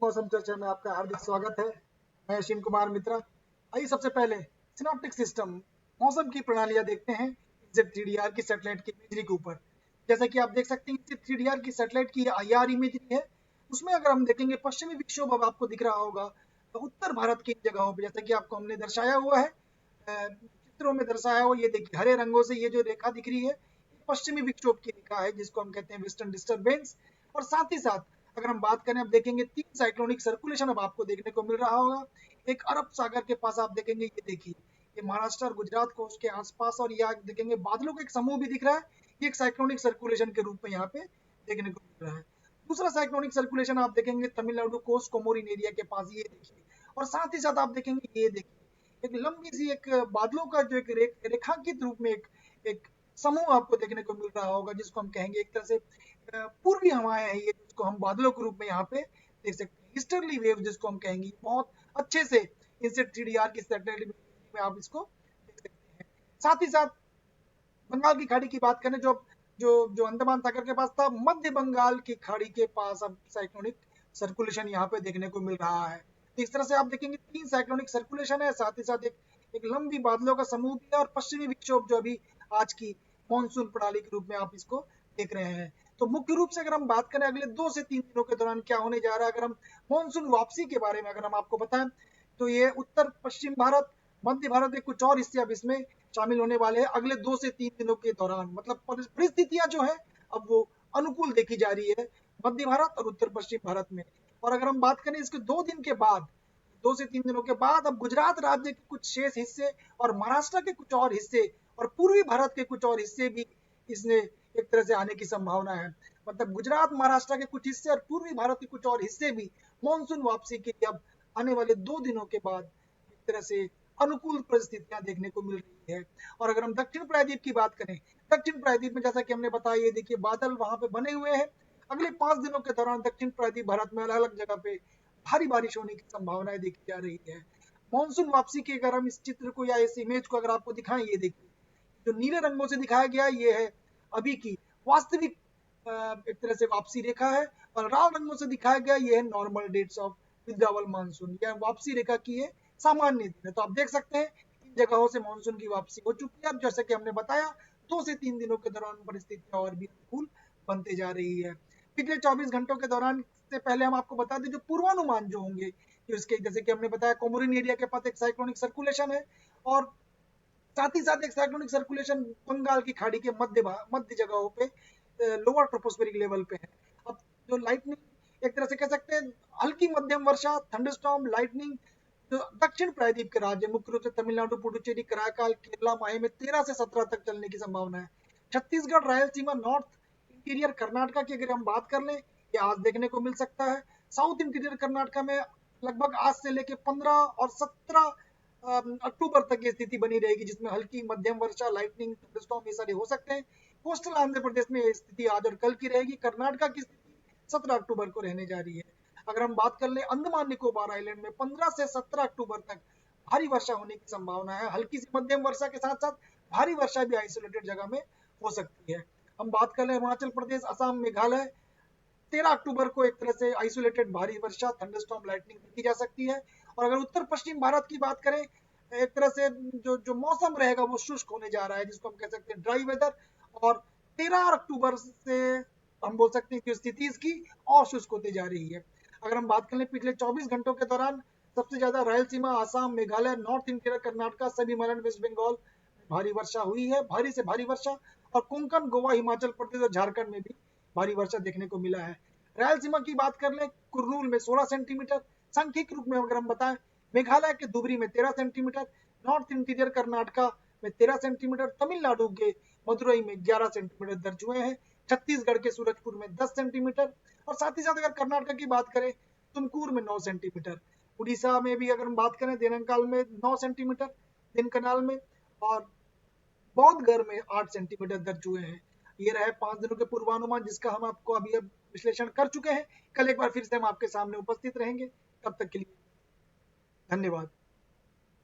मौसम चर्चा में आपका हार्दिक स्वागत है। मैं अश्विन कुमार मित्रा। आइए सबसे पहले सिनॉप्टिक सिस्टम मौसम की प्रणालियां देखते हैं Z3DR की सैटेलाइट की इमेजरी के ऊपर। जैसा कि आप देख सकते हैं Z3DR की सैटेलाइट की IR इमेजरी है। उसमें अगर हम देखेंगे पश्चिमी विक्षोभ अब आपको दिख रहा होगा तो उत्तर भारत की जगहों पर, जैसा कि आपको हमने दर्शाया हुआ है चित्रों में दर्शाया हुआ, ये देखिए हरे रंगों से ये जो रेखा दिख रही है पश्चिमी विक्षोभ की रेखा है जिसको हम कहते हैं वेस्टर्न डिस्टर्बेंस। और साथ ही साथ अगर हम बात करें, अब देखेंगे 3 साइक्लोनिक सर्कुलेशन अब आपको देखने को मिल रहा होगा। एक अरब सागर के पास आप देखेंगे, ये देखिए ये महाराष्ट्र और गुजरात कोस्ट के आसपास, और यहाँ देखेंगे बादलों का एक समूह भी दिख रहा है। ये एक साइक्लोनिक सर्कुलेशन के रूप में यहाँ पे देखने को मिल रहा है। दूसरा साइक्लोनिक सर्कुलेशन आप देखेंगे तमिलनाडु कोस्ट कोमोरिन एरिया के पास, ये देखिए। और साथ ही साथ आप देखेंगे, ये देखिए एक लंबी सी एक बादलों का जो एक रेखांकित रूप में एक समूह आपको देखने को मिल रहा होगा, जिसको हम कहेंगे एक तरह से पूर्वी हवाएं हैं ये, जिसको हम बादलों के रूप में यहाँ पे देख सकते हैं। ईस्टर्ली वेव जिसको हम कहेंगे, बहुत अच्छे से इनसे 3DR की सैटेलाइट में आप इसको देख सकते हैं। साथ ही साथ बंगाल की खाड़ी की बात करें, जो जो जो अंडमान सागर के पास था, मध्य बंगाल की खाड़ी के पास अब साइक्लोनिक सर्कुलेशन यहाँ पे देखने को मिल रहा है। तो इस तरह से आप देखेंगे 3 साइक्लोनिक सर्कुलेशन है, साथ ही साथ एक लंबी बादलों का समूह भी है, और पश्चिमी विक्षोभ जो अभी आज की मानसून प्रणाली के रूप में आप इसको देख रहे हैं। तो मुख्य रूप से अगर हम बात करें अगले 2 से 3 दिनों के दौरान क्या होने जा रहा है, अगर हम मानसून वापसी के बारे में अगर हम आपको बताएं, तो ये उत्तर पश्चिम भारत, मध्य भारत के कुछ और हिस्से अब इसमें शामिल होने वाले हैं अगले 2 से 3 दिनों के दौरान। मतलब परिस्थितियां जो है अब वो अनुकूल देखी जा रही है मध्य भारत और उत्तर पश्चिम भारत में। और अगर हम बात करें इसके 2 दिन के बाद, 2 से 3 दिनों के बाद, अब गुजरात राज्य के कुछ शेष हिस्से और महाराष्ट्र के कुछ और हिस्से और पूर्वी भारत के कुछ और हिस्से भी इसने एक तरह से आने की संभावना है। मतलब गुजरात महाराष्ट्र के कुछ हिस्से और पूर्वी भारत के कुछ और हिस्से भी मानसून वापसी के लिए अब आने वाले 2 दिनों के बाद एक तरह से अनुकूल परिस्थितियां देखने को मिल रही है। और अगर हम दक्षिण प्रायद्वीप की बात करें, दक्षिण प्रायद्वीप में जैसा कि हमने बताया, ये देखिए बादल वहां पे बने हुए हैं। अगले 5 दिनों के दौरान दक्षिण प्रायद्वीप भारत में अलग अलग जगह पे भारी बारिश होने की संभावनाएं देखी जा रही है। मानसून वापसी की अगर हम इस चित्र को या इस इमेज को अगर आपको दिखाएं, ये देखिए जो नीले रंगों से दिखाया गया ये है अभी की वास्तविक एक तरह से वापसी रेखा है, और लाल रंगों से दिखाया गया ये है normal dates of withdrawal monsoon, या वापसी रेखा की है सामान्य दिन है। तो आप देख सकते हैं इन जगहों से मानसून की वापसी हो चुकी है। अब जैसे कि हमने बताया 2 से 3 दिनों के दौरान परिस्थितियां और भी अनुकूल बनते जा रही है। पिछले 24 घंटों के दौरान से पहले हम आपको बता दें जो पूर्वानुमान जो होंगे, जो इसके जैसे कि हमने बताया कोमोरिन एरिया के पास एक साइक्लोनिक सर्कुलेशन है, और साथ ही साथ एक साइक्लोनिक सर्कुलेशन बंगाल की खाड़ी के मध्य जगहों पे लोअर ट्रोपोस्फेरिक लेवल पे है। अब जो लाइटनिंग एक तरह से कह सकते हैं हल्की मध्यम वर्षा, थंडरस्टॉर्म, लाइटनिंग जो दक्षिण प्रायद्वीप के राज्य मुख्य रूप से तमिलनाडु, पुडुचेरी, कराईकाल, केरला, माहे में 13 से 17 तक चलने की संभावना है। छत्तीसगढ़, रायलसीमा, नॉर्थ इंटीरियर कर्नाटका की अगर हम बात कर लें, ये आज देखने को मिल सकता है। साउथ इंटीरियर कर्नाटका में लगभग आज से लेके 15 और 17 अक्टूबर तक ये स्थिति बनी रहेगी, जिसमें हल्की मध्यम वर्षा, लाइटनिंग, थंडरस्टॉर्म ये सारे हो सकते हैं। कोस्टल आंध्र प्रदेश में ये स्थिति आज और कल की रहेगी। कर्नाटका की स्थिति 17 अक्टूबर को रहने जा रही है। अगर हम बात कर ले अंडमान निकोबार आइलैंड में 15 से 17 अक्टूबर तक भारी वर्षा होने की संभावना है। हल्की सी मध्यम वर्षा के साथ साथ भारी वर्षा भी आइसोलेटेड जगह में हो सकती है। हम बात कर ले अरुणाचल प्रदेश, असम, मेघालय, 13 अक्टूबर को एक तरह से आइसोलेटेड भारी वर्षा, थंडरस्टॉर्म, लाइटनिंग देखी जा सकती है। और अगर उत्तर पश्चिम भारत की बात करें, एक तरह से जो जो मौसम रहेगा वो शुष्क होने जा रहा है, जिसको हम कह सकते हैं ड्राई वेदर। और 13 अक्टूबर से हम बोल सकते हैं कि स्थिति इसकी और शुष्क होती जा रही है। अगर हम बात करें पिछले 24 घंटों के दौरान सबसे ज्यादा रायलसीमा, आसाम, मेघालय, नॉर्थ इंटीरियर कर्नाटका, सभी मलैंड, वेस्ट बंगाल भारी वर्षा हुई है, भारी से भारी वर्षा। और कोंकण, गोवा, हिमाचल प्रदेश और झारखंड में भी भारी वर्षा देखने को मिला है। रायलसीमा की बात कर ले, कुरनूल में 16 सेंटीमीटर, सांख्यिक रूप में अगर हम बताएं मेघालय के धुबरी में 13 सेंटीमीटर, नॉर्थ इंटीरियर कर्नाटका में 13 सेंटीमीटर, तमिलनाडु के मदुरई में 11 सेंटीमीटर दर्ज हुए हैं, छत्तीसगढ़ के सूरजपुर में 10 सेंटीमीटर, और साथ ही साथ अगर कर्नाटक की बात करें तुमकुर में 9 सेंटीमीटर, उड़ीसा में भी अगर हम बात करें देनकाल में 9 सेंटीमीटर, दिनकनाल में, और बौद्धगढ़ में 8 सेंटीमीटर दर्ज हुए हैं। ये रहे 5 दिनों के पूर्वानुमान, जिसका हम आपको अभी अब विश्लेषण कर चुके हैं। कल एक बार फिर से हम आपके सामने उपस्थित रहेंगे। तब तक के लिए धन्यवाद।